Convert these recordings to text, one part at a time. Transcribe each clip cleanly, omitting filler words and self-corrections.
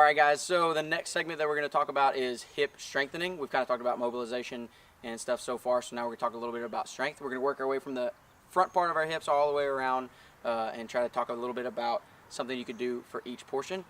Alright guys, so the next segment that we're going to talk about is hip strengthening. We've kind of talked about mobilization and stuff so far, so now we're going to talk a little bit about strength. We're going to work our way from the front part of our hips all the way around and try to talk a little bit about something you could do for each portion.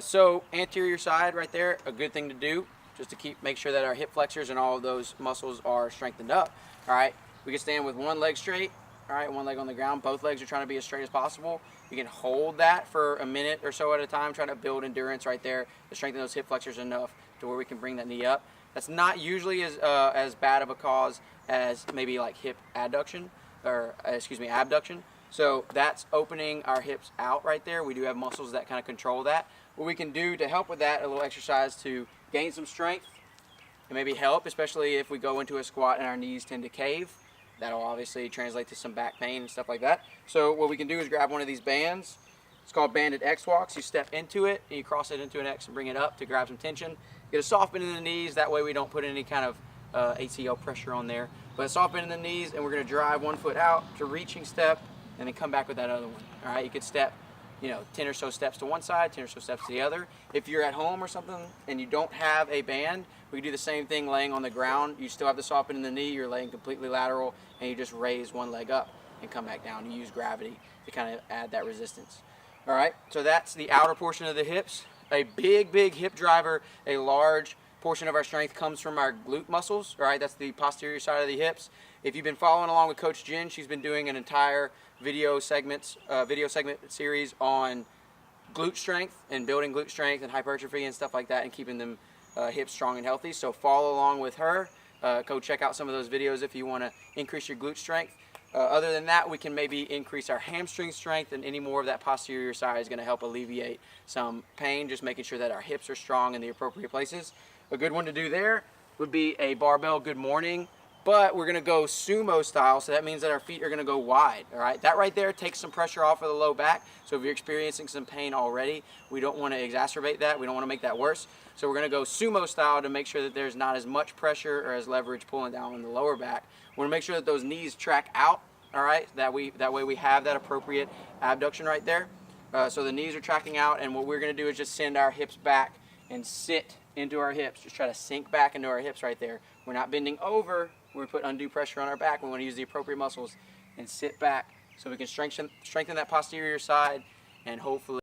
So anterior side right there, a good thing to do just to make sure that our hip flexors and all of those muscles are strengthened up. Alright, we can stand with one leg straight. Alright, one leg on the ground, both legs are trying to be as straight as possible. You can hold that for a minute or so at a time, trying to build endurance right there to strengthen those hip flexors enough to where we can bring that knee up. That's not usually as bad of a cause as maybe like hip adduction, or abduction. So that's opening our hips out right there. We do have muscles that kind of control that. What we can do to help with that, a little exercise to gain some strength and maybe help, especially if we go into a squat and our knees tend to cave. That'll obviously translate to some back pain and stuff like that. So what we can do is grab one of these bands. It's called banded X walks. You step into it and you cross it into an X and bring it up to grab some tension. Get a soft bend in the knees. That way we don't put any kind of ACL pressure on there. But a soft bend in the knees, and we're going to drive one foot out to reaching step and then come back with that other one. All right, you could step 10 or so steps to one side, 10 or so steps to the other. If you're at home or something and you don't have a band, we can do the same thing laying on the ground. You still have the soft bend in the knee, you're laying completely lateral, and you just raise one leg up and come back down. You use gravity to kind of add that resistance. All right, so that's the outer portion of the hips. A big hip driver, a large portion of our strength comes from our glute muscles. All right, that's the posterior side of the hips. If you've been following along with Coach Jen, she's been doing an entire video segment series on glute strength and building glute strength and hypertrophy and stuff like that and keeping them hips strong and healthy. So follow along with her. Go check out some of those videos if you want to increase your glute strength. Other than that, we can maybe increase our hamstring strength, and any more of that posterior side is going to help alleviate some pain, just making sure that our hips are strong in the appropriate places. A good one to do there would be a barbell good morning, but we're going to go sumo style, so that means that our feet are going to go wide. All right, that right there takes some pressure off of the low back. So if you're experiencing some pain already, we don't want to exacerbate that. We don't want to make that worse. So we're going to go sumo style to make sure that there's not as much pressure or as leverage pulling down on the lower back. We want to make sure that those knees track out. All right, that way we have that appropriate abduction right there. So the knees are tracking out, and what we're going to do is just send our hips back and sit into our hips. Just try to sink back into our hips right there. We're not bending over. We put undue pressure on our back. We want to use the appropriate muscles and sit back so we can strengthen that posterior side and hopefully